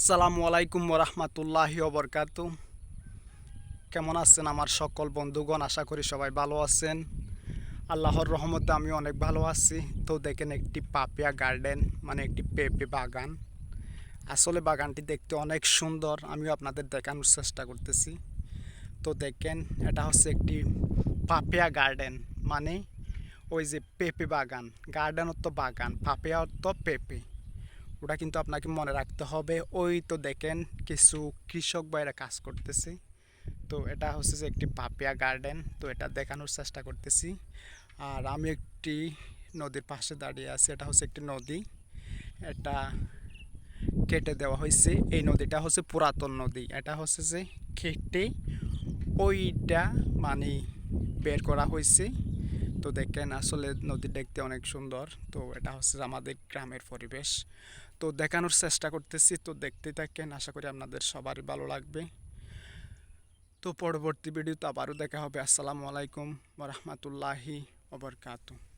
আসসালামু আলাইকুম ওরহমতুল্লাহি ওবরকাতু। কেমন আছেন আমার সকল বন্ধুগণ? আশা করি সবাই ভালো আছেন। আল্লাহর রহমতে আমি অনেক ভালো আছি। তো দেখেন, একটি পাপিয়া গার্ডেন, মানে একটি পেঁপে বাগান। আসলে বাগানটি দেখতে অনেক সুন্দর, আমিও আপনাদের দেখানোর চেষ্টা করতেছি। তো দেখেন, এটা হচ্ছে একটি পাপিয়া গার্ডেন, মানে ওই যে পেঁপে বাগান। গার্ডেন অর্থ বাগান, পাপিয়া অর্থ পেঁপে। ওটা কিন্তু আপনাকে মনে রাখতে হবে। ওই তো দেখেন, কিছু কৃষক ভাইরা কাজ করতেছে। তো এটা হচ্ছে যে একটি পাপিয়া গার্ডেন, তো এটা দেখানোর চেষ্টা করতেছি। আর আমি একটি নদীর পাশে দাঁড়িয়ে আছি। এটা হচ্ছে একটি নদী, এটা কেটে দেওয়া হয়েছে। এই নদীটা হচ্ছে পুরাতন নদী, এটা হচ্ছে যে কেটে ওইটা মানে বের করা হয়েছে। তো দেখেন, আসলে নদী দেখতে অনেক সুন্দর। তো এটা হচ্ছে আমাদের গ্রামের পরিবেশ, তো দেখানোর চেষ্টা করতেছি। তো দেখতে থাকেন, আশা করি আপনাদের সবারই ভালো লাগবে। তো পরবর্তী ভিডিওতে আবারও দেখা হবে। আসসালামু আলাইকুম ওয়া রাহমাতুল্লাহি ওয়া বারাকাতুহু।